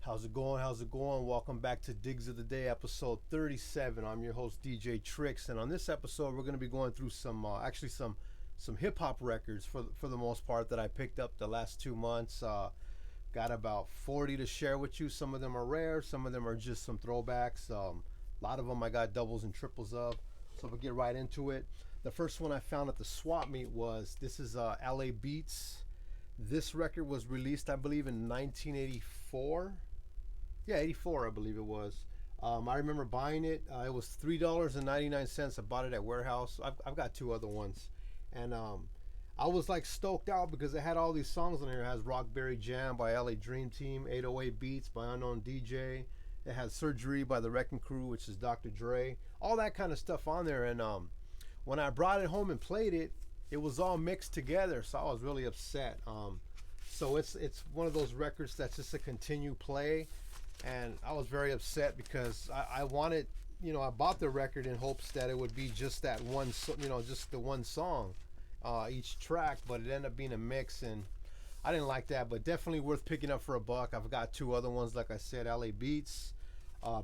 How's it going? How's it going? Welcome back to Digs of the Day, episode 37. I'm your host DJ Tricks, and on this episode, we're going to be going through some hip hop records for the most part that I picked up the last 2 months. Got about 40 to share with you. Some of them are rare, some of them are just some throwbacks. A lot of them I got doubles and triples of. So we'll get right into it. The first one I found at the swap meet was this is LA Beats. This record was released, I believe, in 1984. Yeah, 84, I believe it was. I remember buying it. It was $3.99. I bought it at Warehouse. I've got two other ones. And I was like stoked out because it had all these songs on here. It has Rockberry Jam by LA Dream Team, 808 Beats by Unknown DJ. It has Surgery by The Wrecking Crew, which is Dr. Dre. All that kind of stuff on there. And when I brought it home and played it, it was all mixed together. So I was really upset. So it's one of those records that's just a continue play. And I was very upset because I wanted, I bought the record in hopes that it would be just that one, just the one song, each track, but it ended up being a mix, and I didn't like that, but definitely worth picking up for a buck. I've got two other ones, like I said, LA Beats.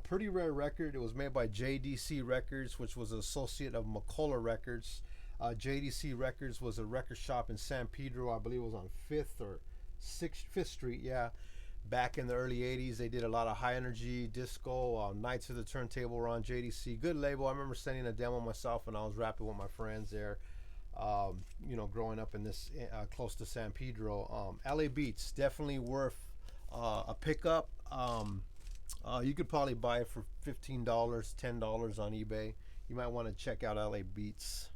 Pretty rare record. It was made by JDC Records, which was an associate of McCullough Records. JDC Records was a record shop in San Pedro, I believe it was on 5th or 5th Street, yeah. Back in the early 80s, they did a lot of high energy disco. Knights of the Turntable were on JDC. Good label. I remember sending a demo myself when I was rapping with my friends there, growing up in this close to San Pedro. LA Beats, definitely worth a pickup. You could probably buy it for $15, $10 on eBay. You might want to check out LA Beats.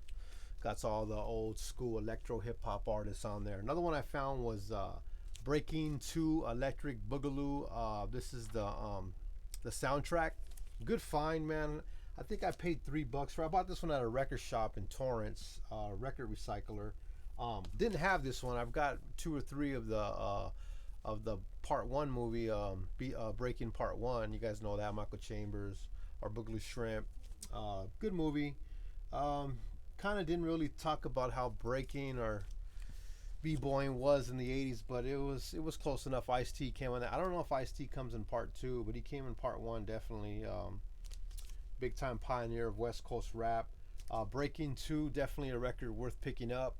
Got all the old school electro hip hop artists on there. Another one I found was Breaking 2 Electric Boogaloo. This is the soundtrack. Good find, man. I think I paid $3 for it. I bought this one at a record shop in Torrance, record recycler. Didn't have this one. I've got 2 or 3 of the Part 1 movie, Breaking Part 1. You guys know that, Michael Chambers or Boogaloo Shrimp. Good movie. Kind of didn't really talk about how breaking or b-boying was in the 80s, but it was close enough. Ice-T came on that. I don't know if Ice-T comes in part 2, but he came in part 1 definitely. Big time pioneer of West Coast rap. Breaking 2, definitely a record worth picking up.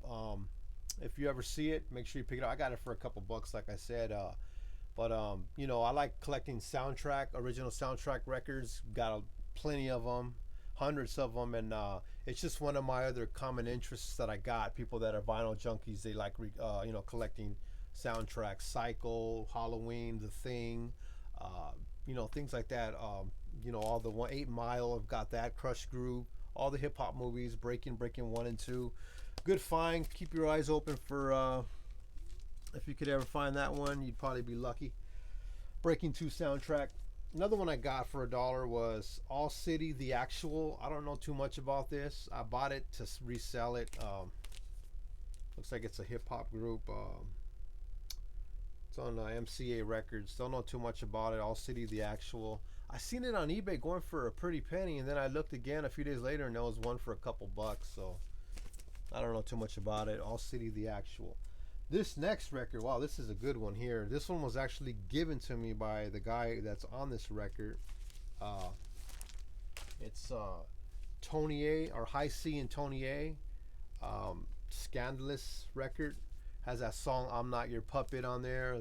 If you ever see it, make sure you pick it up. I got it for a couple bucks, like I said. But I like collecting original soundtrack records. Got plenty of them. Hundreds of them, and it's just one of my other common interests that I got. People that are vinyl junkies, they like collecting soundtracks. Psycho, Halloween, The Thing, things like that. All the 8 Mile, I've got that. Crush Groove, all the hip hop movies, Breaking 1 and 2. Good find. Keep your eyes open for if you could ever find that one, you'd probably be lucky. Breaking 2 soundtrack. Another one I got for $1 was All City, The Actual. I don't know too much about this. I bought it to resell it. Looks like it's a hip hop group. It's on MCA Records. Don't know too much about it. All City, The Actual. I seen it on eBay going for a pretty penny, and then I looked again a few days later, and there was one for a couple bucks. So I don't know too much about it. All City, The Actual. This next record, wow, this is a good one here. This one was actually given to me by the guy that's on this record. It's Tony A, or High C and Tony A. Scandalous record. Has that song I'm Not Your Puppet on there.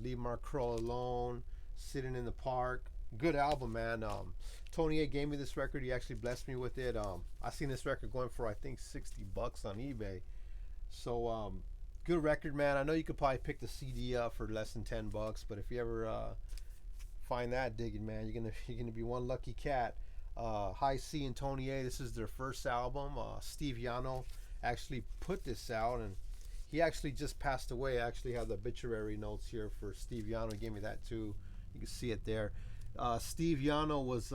Leave My Crow Alone. Sitting in the Park. Good album, man. Tony A gave me this record. He actually blessed me with it. I seen this record going for, I think, $60 on eBay. So, good record, man. I know you could probably pick the CD up for less than $10, but if you ever find that digging, man, you're gonna be one lucky cat. High C and Tony A. This is their first album. Steve Yano actually put this out, and he actually just passed away. I actually have the obituary notes here for Steve Yano. He gave me that too. You can see it there. Steve Yano was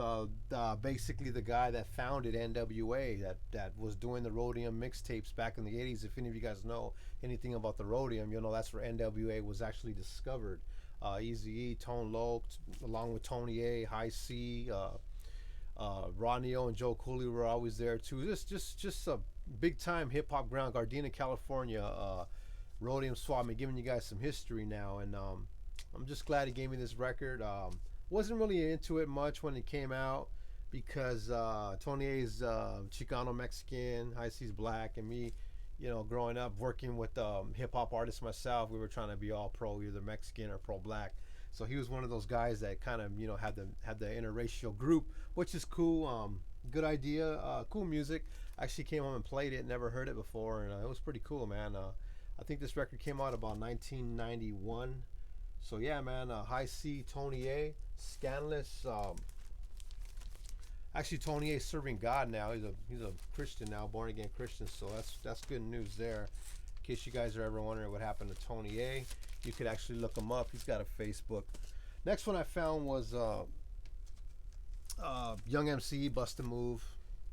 basically the guy that founded NWA, that was doing the Rhodium mixtapes back in the 80s. If any of you guys know anything about the Rhodium, that's where NWA was actually discovered. Eazy-E, Tone Loc, along with Tony A, High C, Ronnie O and Joe Cooley were always there too. Just a big time hip hop ground, Gardena, California. Rhodium Swap. I'm giving you guys some history now, and I'm just glad he gave me this record. Wasn't really into it much when it came out because Tony A's Chicano Mexican, High C's black, and me, growing up working with hip hop artists myself, we were trying to be all pro, either Mexican or pro black. So he was one of those guys that kind of had the interracial group, which is cool. Good idea, cool music. I actually came home and played it, never heard it before, and it was pretty cool, man. I think this record came out about 1991. So yeah, man, High C, Tony A, Scandalous. Actually, Tony A serving God now. He's a Christian now, born again Christian. So that's good news there. In case you guys are ever wondering what happened to Tony A, you could actually look him up. He's got a Facebook. Next one I found was Young MC, Bust a Move.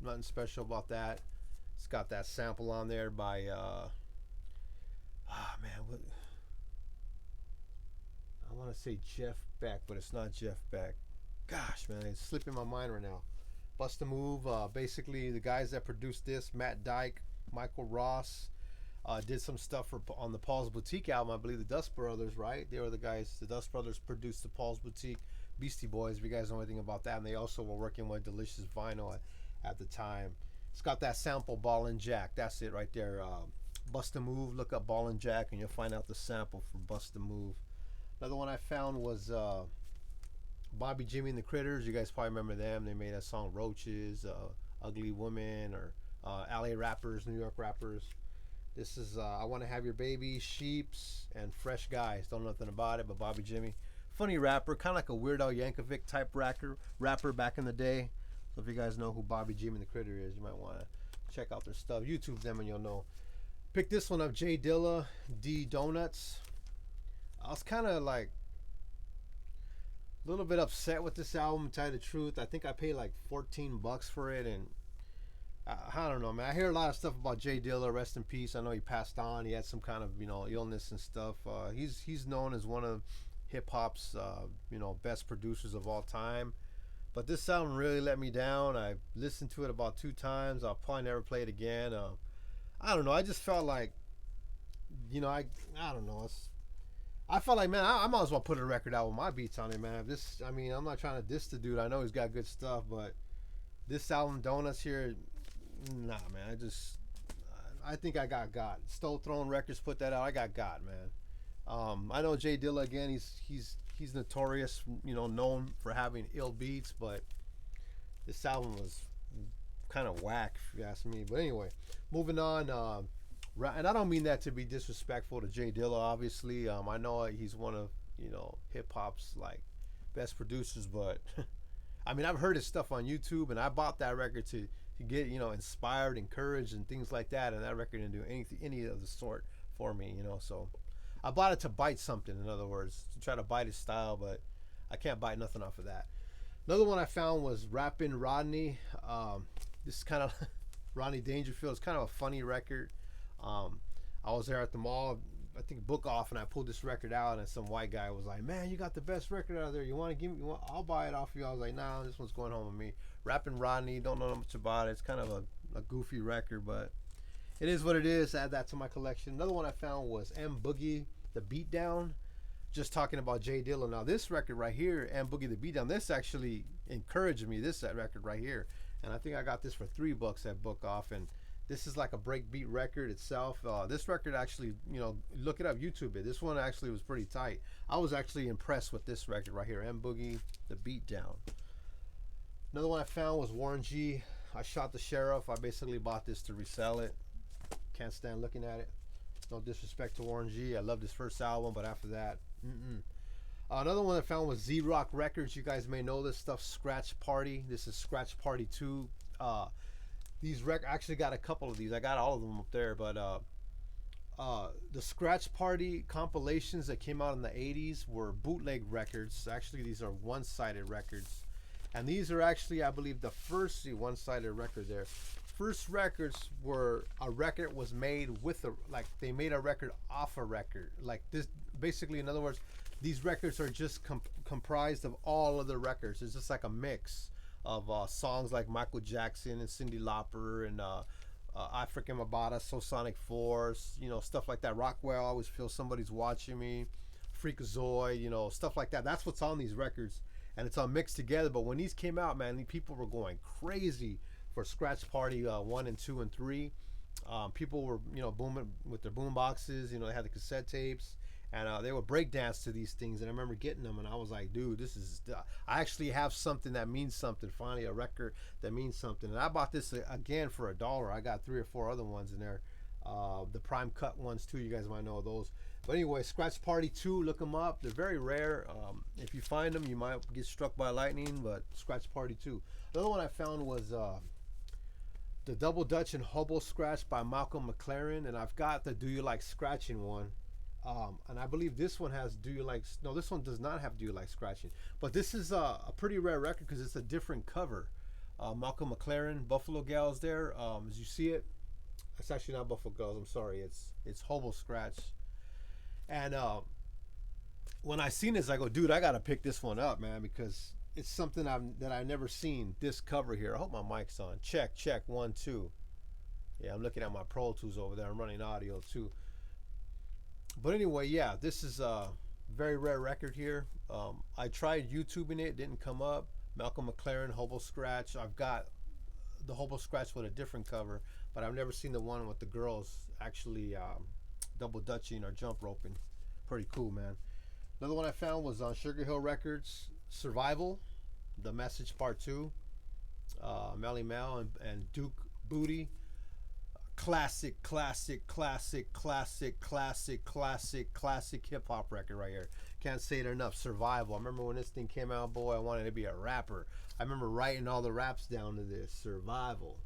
Nothing special about that. It's got that sample on there by man, what, I want to say Jeff Beck, but it's not Jeff Beck. Gosh, man, it's slipping my mind right now. Bust a Move. Basically, the guys that produced this, Matt Dyke, Michael Ross, did some stuff on the Paul's Boutique album. I believe the Dust Brothers, right? They were the guys. The Dust Brothers produced the Paul's Boutique. Beastie Boys, if you guys know anything about that. And they also were working with Delicious Vinyl at the time. It's got that sample, Ball and Jack. That's it right there. Bust a Move. Look up Ball and Jack, and you'll find out the sample for Bust a Move. Another one I found was Bobby Jimmy and the Critters. You guys probably remember them. They made that song Roaches, Ugly Woman, or LA rappers, New York rappers. This is I Want to Have Your Baby, Sheeps, and Fresh Guys. Don't know nothing about it, but Bobby Jimmy. Funny rapper, kind of like a Weird Al Yankovic type rapper back in the day. So if you guys know who Bobby Jimmy and the Critter is, you might want to check out their stuff. YouTube them and you'll know. Pick this one up, J Dilla, D Donuts. I was kind of like a little bit upset with this album, to tell you the truth. I think I paid like $14 for it, and I don't know, man. I hear a lot of stuff about Jay Dilla, rest in peace. I know he passed on. He had some kind of illness and stuff. He's known as one of hip hop's best producers of all time. But this album really let me down. I listened to it about 2 times. I'll probably never play it again. I don't know. I just felt like, I don't know. I felt like, man, I might as well put a record out with my beats on it, man. I'm not trying to diss the dude. I know he's got good stuff, but this album, Donuts here, nah, man. I think I got. Stole Throne Records put that out. I got, man. I know Jay Dilla again. He's notorious, known for having ill beats, but this album was kind of whack, if you ask me. But anyway, moving on. And I don't mean that to be disrespectful to Jay Dilla, obviously. I know he's one of, hip hop's like best producers, but I mean, I've heard his stuff on YouTube, and I bought that record to get, inspired, encouraged, and things like that. And that record didn't do any of the sort for me, So I bought it to bite something, in other words, to try to bite his style, but I can't bite nothing off of that. Another one I found was Rappin' Rodney. This is kind of Rodney Dangerfield. It's kind of a funny record. I was there at the mall, I think Book Off, and I pulled this record out, and some white guy was like, "Man, you got the best record out there. You want to give me? I'll buy it off you." I was like, "Nah, this one's going home with me." Rapping Rodney, don't know much about it. It's kind of a goofy record, but it is what it is. Add that to my collection. Another one I found was M Boogie The Beatdown. Just talking about Jay Dilla. Now this record right here, M Boogie The Beatdown, this actually encouraged me. That record right here, and I think I got this for $3 at Book Off, and this is like a breakbeat record itself. This record actually, look it up, YouTube it. This one actually was pretty tight. I was actually impressed with this record right here, M Boogie The Beatdown. Another one I found was Warren G. I Shot the Sheriff. I basically bought this to resell it. Can't stand looking at it. No disrespect to Warren G. I loved his first album, but after that, Another one I found was Z-Rock Records. You guys may know this stuff, Scratch Party. This is Scratch Party 2. I actually got a couple of these. I got all of them up there, but the Scratch Party compilations that came out in the 80s were bootleg records. Actually, these are one-sided records, and these are actually, I believe, the first one-sided record there. First records were a record was made with they made a record off a record. Like this, basically, in other words, these records are just comprised of all other records. It's just like a mix of songs like Michael Jackson and Cyndi Lauper and African Mabata, So Sonic Force, stuff like that. Rockwell, I always feel somebody's watching me. Freakazoid, stuff like that. That's what's on these records, and it's all mixed together. But when these came out, man, people were going crazy for Scratch Party 1 and 2 and 3. People were, booming with their boom boxes. They had the cassette tapes, and they would break dance to these things. And I remember getting them, and I was like, dude, this is. I actually have something that means something. Finally, a record that means something. And I bought this again for $1. I got 3 or 4 other ones in there. The prime cut ones too. You guys might know those. But anyway, Scratch Party 2, look them up. They're very rare. If you find them, you might get struck by lightning. But Scratch Party 2. Another one I found was the Double Dutch and Hobo Scratch by Malcolm McLaren, and I've got the Do You Like Scratching one, and I believe this one has Do You Like, no, this one does not have Do You Like Scratching, but this is a pretty rare record because it's a different cover. Malcolm McLaren, Buffalo Gals there, as you see it, it's actually not Buffalo Gals, I'm sorry, it's Hobo Scratch, and when I seen this, I go, dude, I gotta pick this one up, man, because it's something that I've never seen, this cover here. I hope my mic's on. Check, 1, 2. Yeah, I'm looking at my Pro Tools over there. I'm running audio too. But anyway, yeah, this is a very rare record here. I tried YouTubing it, didn't come up. Malcolm McLaren, Hobo Scratch. I've got the Hobo Scratch with a different cover, but I've never seen the one with the girls actually double dutching or jump roping. Pretty cool, man. Another one I found was on Sugar Hill Records, Survival, The Message Part 2, Melly Mel and Duke Booty. Classic hip hop record right here. Can't say it enough. Survival. I remember when this thing came out, boy, I wanted to be a rapper. I remember writing all the raps down to this. Survival.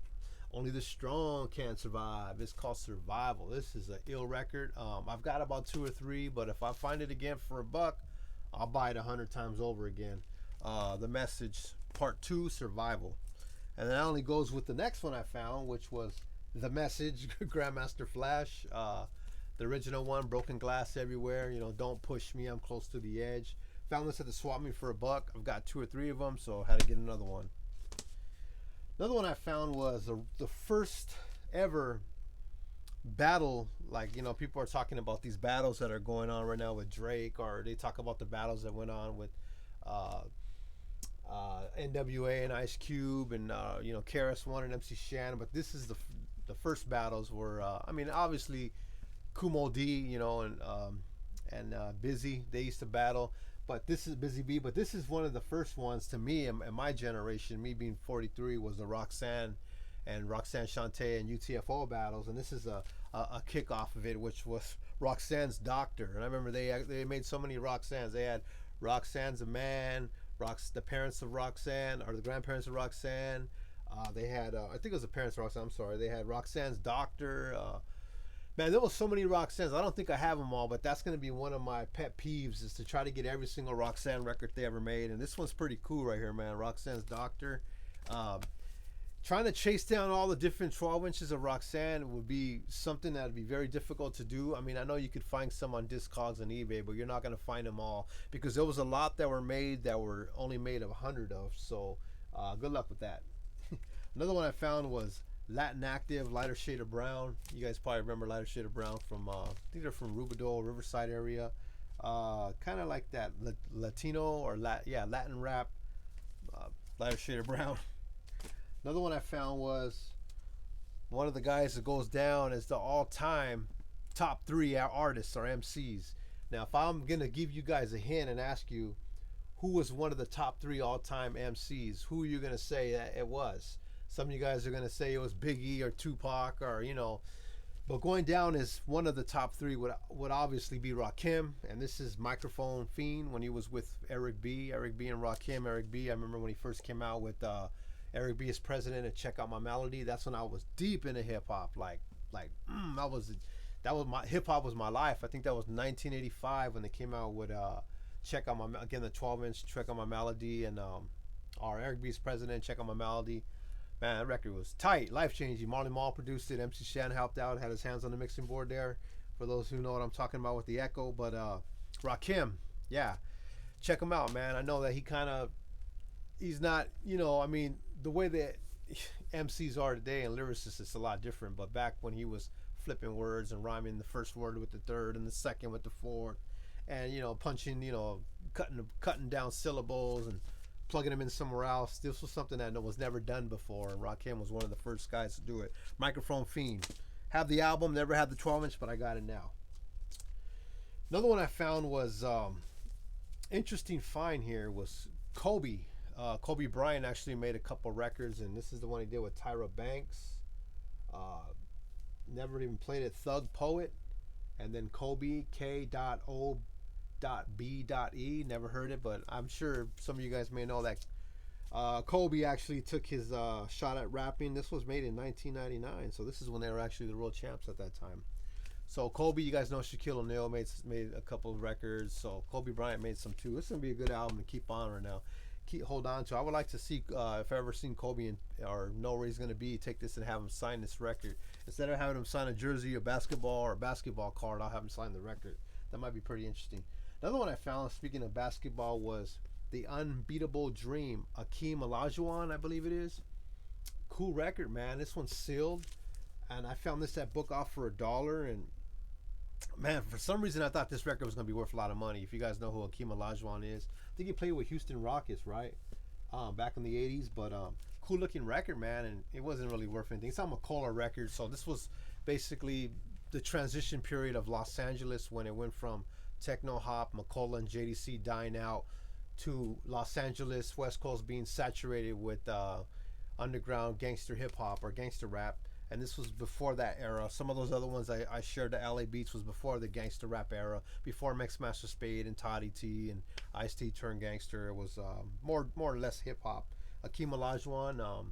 Only the strong can survive. It's called Survival. This is an ill record. I've got about 2 or 3, but if I find it again for $1, I'll buy it 100 times over again. The Message Part 2, Survival. And that only goes with the next one I found, which was The Message, Grandmaster Flash. The original one, Broken Glass Everywhere. Don't push me, I'm close to the edge. Found this at the swap meet for $1. I've got 2 or 3 of them, so I had to get another one. Another one I found was the first ever battle. Like, people are talking about these battles that are going on right now with Drake, or they talk about the battles that went on with NWA and Ice Cube, and KRS-One and MC Shan. But this is the first battles where obviously Kumo D, and Busy, they used to battle. But this is Busy B. But this is one of the first ones to me in my generation, me being 43, was the Roxanne and Roxanne Shante and UTFO battles. And this is a kickoff of it, which was Roxannes Dr. And I remember they made so many Roxannes. They had Roxanne's a Man, the parents of Roxanne, or the grandparents of Roxanne. They had, I think it was the parents of Roxanne, I'm sorry. They had Roxanne's Doctor. Man, there was so many Roxannes. I don't think I have them all, but that's going to be one of my pet peeves, is to try to get every single Roxanne record they ever made. And this one's pretty cool right here, man. Roxanne's Doctor. Trying to chase down all the different 12 inches of Roxanne would be something that would be very difficult to do. I know you could find some on Discogs and eBay, but you're not going to find them all, because there was a lot that were made that were only made of 100 of. So good luck with that. Another one I found was Latin Active, Lighter Shade of Brown. You guys probably remember Lighter Shade of Brown from, I think they're from Rubidoux, Riverside area. Kind of like that Latino or Latin rap, Lighter Shade of Brown. Another one I found was one of the guys that goes down as the all-time top 3 artists or MCs. Now, if I'm going to give you guys a hint and ask you who was one of the top 3 all-time MCs, who are you going to say that it was? Some of you guys are going to say it was Biggie or Tupac, or, but going down as one of the top 3 would obviously be Rakim. And this is Microphone Fiend when he was with Eric B and Rakim. Eric B, I remember when he first came out with Eric B as president and Check Out My Melody. That's when I was deep into hip hop. That was my hip hop was my life. I think that was 1985 when they came out with Check Out My, again, the 12-inch Check Out My Melody, and our Eric B's president, Check Out My Melody. Man, that record was tight, life-changing. Marley Marl produced it. MC Shan helped out, had his hands on the mixing board there, for those who know what I'm talking about with the echo. But Rakim, yeah, check him out, man. I know that he's not, the way that MCs are today and lyricists, it's a lot different. But back when he was flipping words and rhyming the first word with the third and the second with the fourth, and punching, cutting down syllables and plugging them in somewhere else. This was something that was never done before, and Rakim was one of the first guys to do it. Microphone Fiend. Have the album, never had the 12-inch, but I got it now. Another one I found was interesting find here was Kobe. Kobe Bryant actually made a couple records, and this is the one he did with Tyra Banks. Never even played it. Thug Poet, and then Kobe K.O.B.E. Never heard it, but I'm sure some of you guys may know that Kobe actually took his shot at rapping. This was made in 1999, so this is when they were actually the world champs at that time. So Kobe, you guys know Shaquille O'Neal made a couple of records. So Kobe Bryant made some too. This is gonna be a good album to keep on right now. Hold on to. I would like to see if I ever seen Kobe or know where he's gonna be, take this and have him sign this record instead of having him sign a jersey, a basketball card. I'll have him sign the record. That might be pretty interesting. Another one I found, speaking of basketball, was The Unbeatable Dream. Hakeem Olajuwon, I believe it is. Cool record, man. This one's sealed, and I found this at Book Off for $1, and man, for some reason I thought this record was going to be worth a lot of money. If you guys know who Hakeem Olajuwon is, I think he played with Houston Rockets, right? Back in the 80s, but cool looking record, man, and it wasn't really worth anything. It's on McCullough Records, so this was basically the transition period of Los Angeles when it went from techno hop, McCullough and JDC dying out, to Los Angeles, West Coast being saturated with underground gangster hip hop or gangster rap. And this was before that era. Some of those other ones I shared, the LA Beats, was before the gangster rap era, before Mixmaster Spade and Toddy T and Ice-T turned gangster. It was more or less hip hop. Hakeem Olajuwon,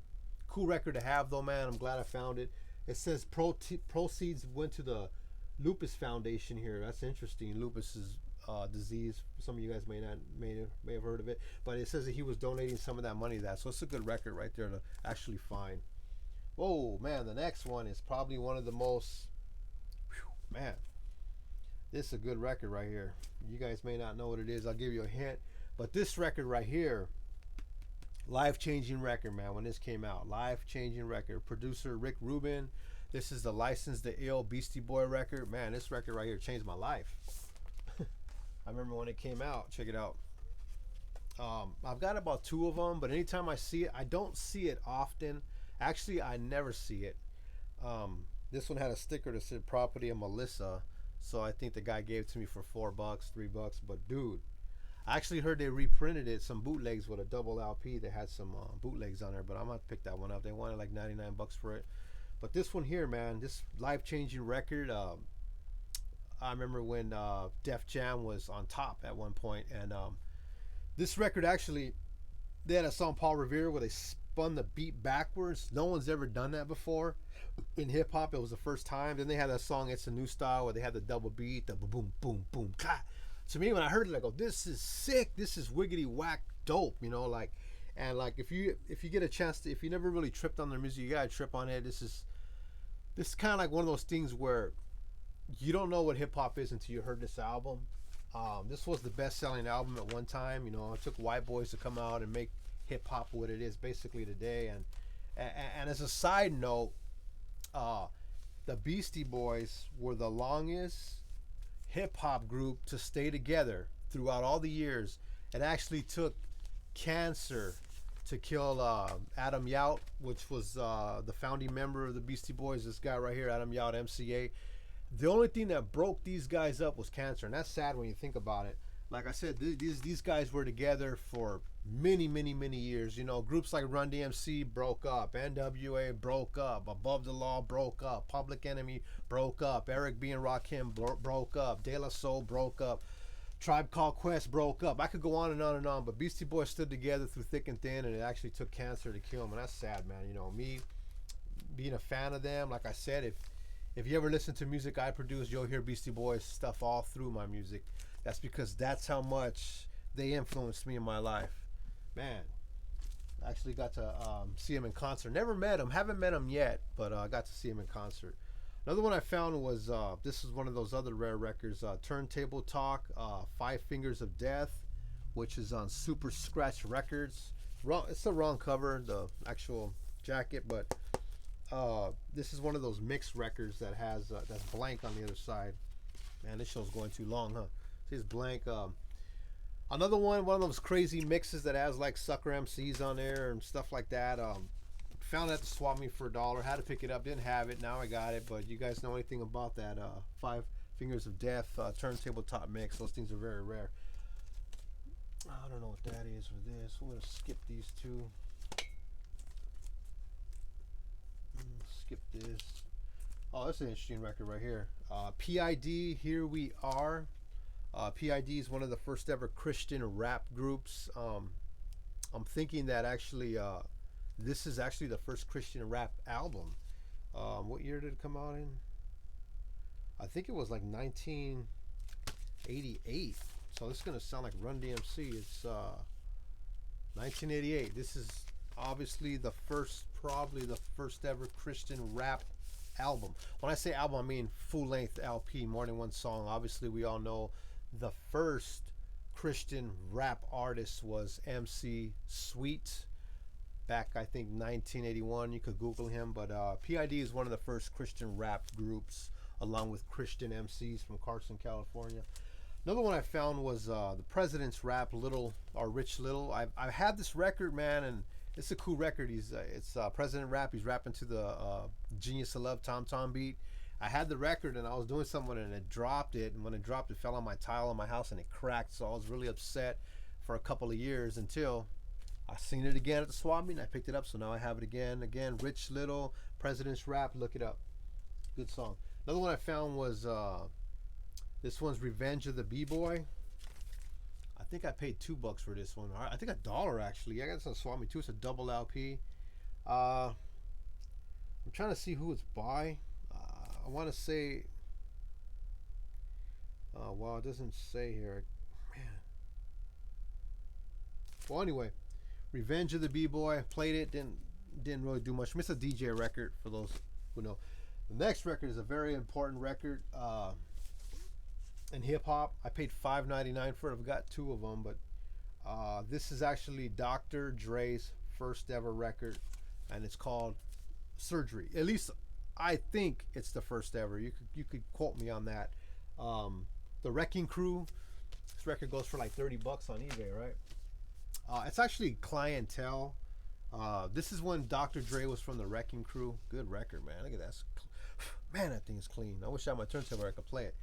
cool record to have though, man. I'm glad I found it. It says proceeds went to the Lupus Foundation here. That's interesting. Lupus is disease. Some of you guys may have heard of it, but it says that he was donating some of that money to that. So it's a good record right there to actually find. Whoa, man, the next one is probably one of the most, man, this is a good record right here. You guys may not know what it is. I'll give you a hint. But this record right here, life-changing record, man, when this came out. Life-changing record. Producer Rick Rubin. This is the License to Ill Beastie Boy record. Man, this record right here changed my life. I remember when it came out. Check it out. I've got about 2 of them, but anytime I see it, I don't see it often. Actually, I never see it. This one had a sticker that said "Property of Melissa," so I think the guy gave it to me for $4, $3. But dude, I actually heard they reprinted it, some bootlegs with a double LP. They had some bootlegs on there, but I'm gonna pick that one up. They wanted like $99 for it. But this one here, man, this life-changing record. I remember when Def Jam was on top at one point, and this record actually, they had a song Paul Revere where they spun the beat backwards. No one's ever done that before in hip hop. It was the first time. Then they had that song "It's a New Style" where they had the double beat, the boom boom boom. Ka. To me, when I heard it, I go, "This is sick. This is wiggity whack dope." Like, and like if you get a chance to, if you never really tripped on their music, you gotta trip on it. This is kind of like one of those things where you don't know what hip hop is until you heard this album. This was the best-selling album at one time. It took white boys to come out and make hip hop what it is basically today. And as a side note, the Beastie Boys were the longest hip hop group to stay together throughout all the years. It actually took cancer to kill Adam Yout, which was the founding member of the Beastie Boys. This guy right here, Adam Yout, MCA. The only thing that broke these guys up was cancer, and that's sad when you think about it. Like I said, these guys were together for many years. Groups like Run DMC broke up, NWA broke up, Above the Law broke up, Public Enemy broke up, Eric B and Rakim broke up, De La Soul broke up, Tribe Called Quest broke up. I could go on and on and on, but Beastie Boys stood together through thick and thin, and it actually took cancer to kill them, and that's sad, man. Me being a fan of them, like I said, if you ever listen to music I produce, you'll hear Beastie Boys stuff all through my music. That's because that's how much they influenced me in my life. Man, I actually got to see him in concert. Never met him, haven't met him yet, but I got to see him in concert. Another one I found was, this is one of those other rare records, Turntable Talk, 5 Fingers of Death, which is on Super Scratch Records. It's the wrong cover, the actual jacket, but this is one of those mixed records that has that's blank on the other side. Man, this show's going too long, huh? Says blank. Another one of those crazy mixes that has like sucker MCs on there and stuff like that. Found it at the swap meet for $1. Had to pick it up. Didn't have it. Now I got it. But you guys know anything about that? Five Fingers of Death turntable top mix. Those things are very rare. I don't know what that is for this. We're gonna skip these two. Skip this. Oh, that's an interesting record right here. PID, Here We Are. PID is one of the first ever Christian rap groups. I'm thinking that actually this is actually the first Christian rap album. What year did it come out in? I think it was like 1988. So this is going to sound like Run DMC. It's 1988. This is obviously probably the first ever Christian rap album. When I say album, I mean full-length LP, more than one song. Obviously, we all know the first Christian rap artist was MC Sweet back, I think, 1981. You could Google him, but PID is one of the first Christian rap groups, along with Christian MCs from Carson, California. Another one I found was the President's Rap, Rich Little. I've had this record, man, and it's a cool record. It's President Rap. He's rapping to the Genius of Love Tom Tom beat. I had the record and I was doing something and it dropped it. And when it dropped, it fell on my tile in my house and it cracked. So I was really upset for a couple of years until I seen it again at the swap meet and I picked it up. So now I have it again. Again, Rich Little, President's Rap. Look it up. Good song. Another one I found was this one's Revenge of the B-Boy. I think I paid $2 for this one. I think $1 actually. I got this on swap meet too. It's a double LP. I'm trying to see who it's by. I want to say, well, it doesn't say here, man. Well, anyway, Revenge of the B-Boy. Played it, didn't really do much. It's a DJ record for those who know. The next record is a very important record in hip hop. I paid $5.99 for it. I've got two of them, but this is actually Dr. Dre's first ever record, and it's called Surgery. At least I think it's the first ever. You could quote me on that. The Wrecking Crew. This record goes for like $30 on eBay, right? It's actually Clientele. This is when Dr. Dre was from the Wrecking Crew. Good record, man. Look at that. Man, that thing is clean. I wish I had my turntable where I could play it.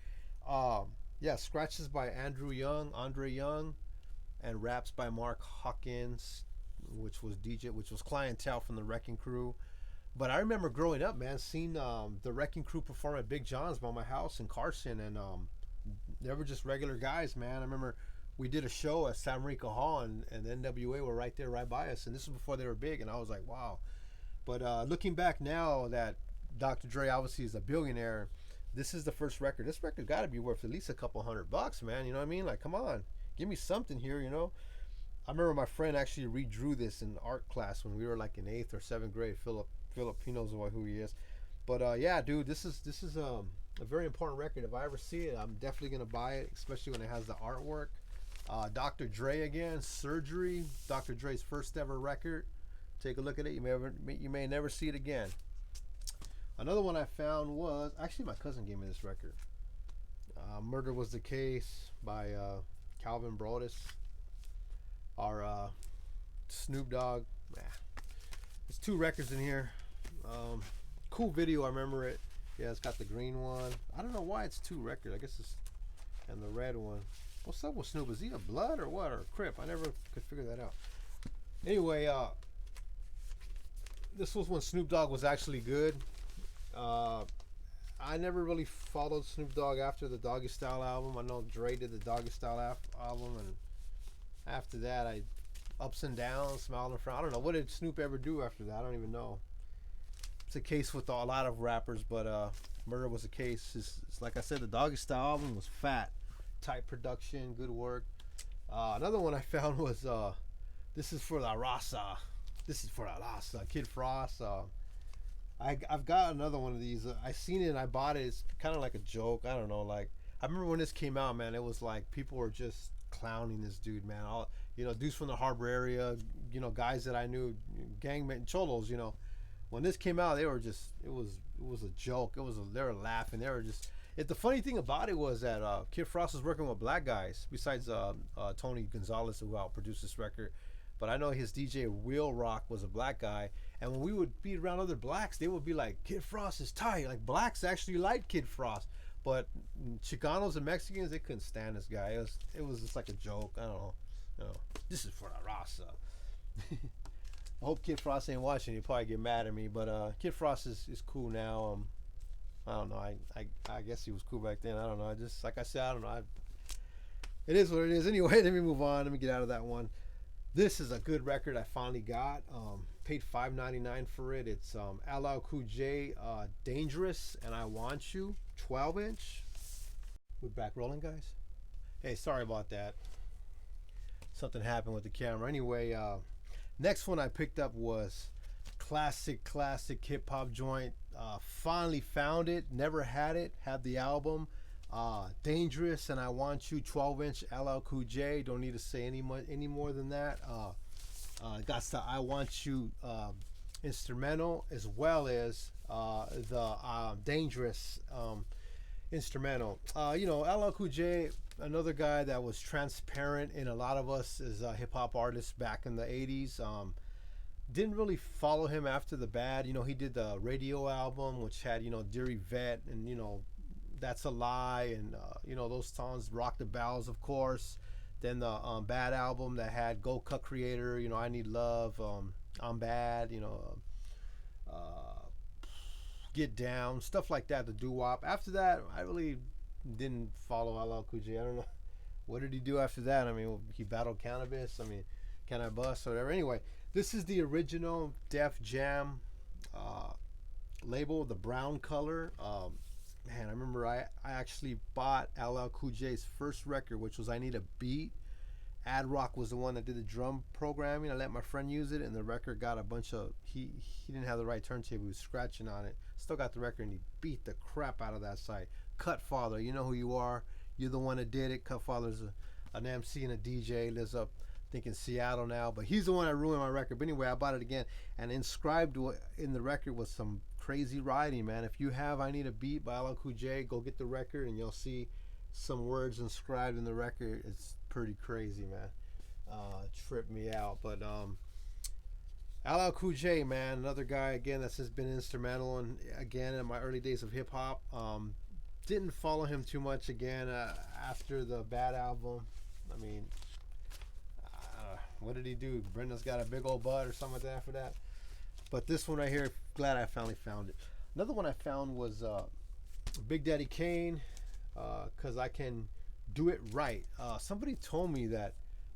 Yeah, scratches by Andre Young, and raps by Mark Hawkins, which was Clientele from the Wrecking Crew. But I remember growing up, man, seeing the Wrecking Crew perform at Big John's by my house in Carson, and they were just regular guys, man. I remember we did a show at San Rico Hall, and NWA were right there, right by us, and this was before they were big, and I was like, wow. But looking back now that Dr. Dre obviously is a billionaire, this is the first record. This record got to be worth at least a couple $100, man. You know what I mean? Like, come on, give me something here, you know? I remember my friend actually redrew this in art class when we were like in 8th or 7th grade. Philip knows who he is. But yeah, dude, this is a very important record. If I ever see it, I'm definitely gonna buy it, especially when it has the artwork. Dr. Dre again, Surgery, Dr. Dre's first ever record. Take a look at it. You may never see it again. Another one I found was actually my cousin gave me this record. Murder Was the Case by Calvin Brodus. Our Snoop Dogg. There's two records in here. Cool video, I remember it. Yeah, it's got the green one. I don't know why it's two records. I guess it's and the red one. What's up with Snoop? Is he a blood or what, or a Crip? I never could figure that out. Anyway, this was when Snoop Dogg was actually good. I never really followed Snoop Dogg after the Doggy Style album. I know Dre did the Doggy Style album, and after that, ups and downs, smile and frown. I don't know. What did Snoop ever do after that? I don't even know. It's a case with a lot of rappers, but Murder Was a Case. It's like I said, the Doggy Style album was fat. Tight production, good work. Another one I found was This Is For La Raza. This is for La Raza. Kid Frost. I've got another one of these. I seen it and I bought it. It's kind of like a joke. I don't know. Like, I remember when this came out, man, it was like people were just clowning this dude, man. All, dudes from the Harbor area, guys that I knew, gangmen, cholos, When this came out, they were just, it was a joke. They were laughing. The funny thing about it was that Kid Frost was working with black guys besides Tony Gonzalez, who outproduced this record. But I know his DJ Will Rock was a black guy, and when we would be around other blacks, they would be like, "Kid Frost is tight." Like blacks actually liked Kid Frost, but Chicanos and Mexicans, they couldn't stand this guy. It was just like a joke. I don't know. This is for the Rasa. I hope Kid Frost ain't watching. He'll probably get mad at me. But Kid Frost is cool now. I don't know. I guess he was cool back then. I don't know. I just, like I said, I don't know. It is what it is. Anyway, let me move on. Let me get out of that one. This is a good record I finally got. Paid $5.99 for it. It's LL Cool J, Dangerous, and I Want You, 12-inch. We're back rolling, guys. Hey, sorry about that. Something happened with the camera. Anyway, next one I picked up was classic hip hop joint. Finally found it. Never had it. Have the album. Dangerous and I Want You, 12-inch, LL Cool J. Don't need to say any more than that. Got the I Want You instrumental, as well as the Dangerous instrumental. LL Cool J, another guy that was transparent in a lot of us as hip-hop artists back in the 80s. Didn't really follow him after the bad. He did the Radio album, which had, Dear Yvette and, That's a Lie, and those songs, Rock the Bells, of course. Then the Bad album that had Go Cut Creator, I Need Love, I'm Bad, Get Down, stuff like that, the doo-wop. After that, I really didn't follow LL Cool J. I don't know, what did he do after that? I mean, he battled Cannabis. I mean, Can I Bust or whatever. Anyway, this is the original Def Jam label, the brown color. Man, I remember I actually bought LL Cool J's first record, which was I Need a Beat. Ad Rock was the one that did the drum programming. I let my friend use it, and the record got a bunch of, he didn't have the right turntable. He was scratching on it. Still got the record, and he beat the crap out of that site. Cut Father, you know who you are. You're the one that did it. Cut Father's an MC and a DJ. Lives up, I think, in Seattle now. But he's the one that ruined my record. But anyway, I bought it again. And inscribed in the record was some crazy writing, man. If you have I Need a Beat by LL Cool J, go get the record, and you'll see some words inscribed in the record. It's pretty crazy, man. Tripped me out. But LL Cool J, man, another guy again that's just been instrumental, and again in my early days of hip hop. Didn't follow him too much again after the Bad album. I mean, what did he do? Brenda's Got a Big Old Butt or something like that after that. But this one right here, glad I finally found it. Another one I found was Big Daddy Kane, Cause I Can Do It Right. Somebody told me that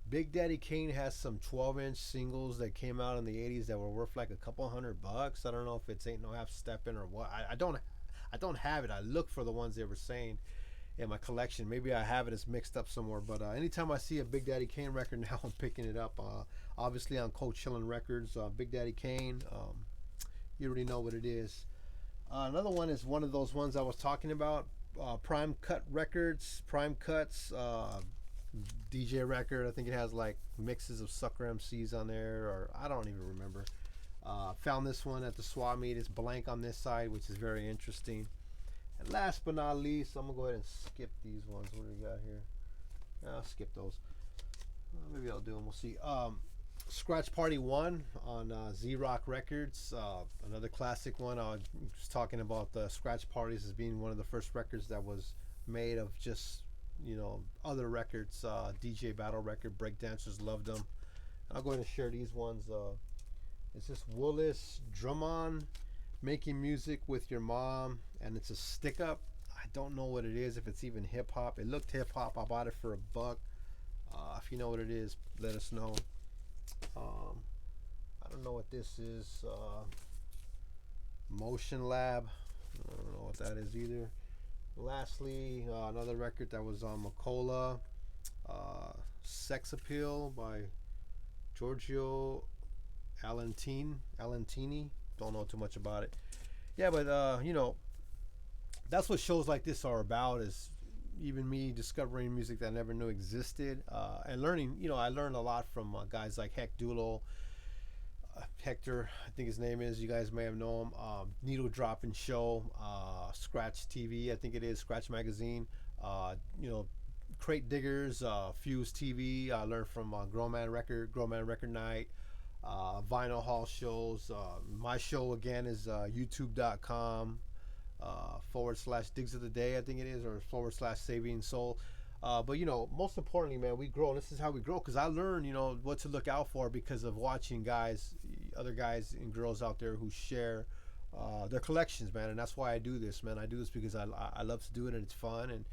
Big Daddy Kane has some 12-inch singles that came out in the 80s that were worth like a couple $100. I don't know if it's Ain't No Half Steppin' or what. I don't have it. I look for the ones they were saying in my collection. Maybe I have it. It's mixed up somewhere. But anytime I see a Big Daddy Kane record now, I'm picking it up. Obviously on Cold Chillin' Records, Big Daddy Kane. You already know what it is. Another one is one of those ones I was talking about. Prime Cut Records, Prime Cuts, DJ record. I think it has like mixes of Sucker MCs on there, or I don't even remember. Found this one at the swap meet. It's blank on this side, which is very interesting. And last but not least, I'm gonna go ahead and skip these ones. What do we got here? I'll skip those. Maybe I'll do them. We'll see. Scratch Party 1 on Z-Rock Records. Another classic one. I was talking about the Scratch Parties as being one of the first records that was made of just, other records. DJ battle record. Breakdancers loved them. I'll go ahead and share these ones. It's this Willis Drummond, Making Music with Your Mom, and it's a stick up. I don't know what it is, if it's even hip hop. It looked hip hop. I bought it for $1. If you know what it is, let us know. I don't know what this is. Motion Lab. I don't know what that is either. Lastly, another record that was on Macola. Sex Appeal by Giorgio Alentini. Don't know too much about it. Yeah, but that's what shows like this are about, is even me discovering music that I never knew existed, and learning. I learned a lot from guys like Heck Dulo, Hector, I think his name is. You guys may have known him. Needle Dropping Show, Scratch TV, I think it is, Scratch Magazine. You know, Crate Diggers, Fuse TV. I learned from Grown Man Record Night, Vinyl Hall shows. My show again is youtube.com / Digs of the Day, I think it is, or / Saving Soul. But you know, most importantly, man, we grow. And this is how we grow, because I learned, you know, what to look out for because of watching other guys and girls out there who share their collections, man. And that's why I do this, man. I do this because I love to do it, and it's fun, and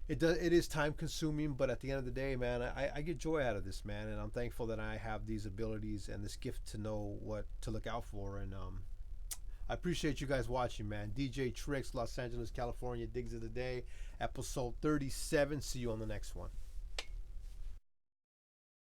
it is time consuming. But at the end of the day, man, I get joy out of this, man, and I'm thankful that I have these abilities and this gift to know what to look out for. And I appreciate you guys watching, man. DJ Tricks, Los Angeles, California, Digs of the Day, episode 37. See you on the next one.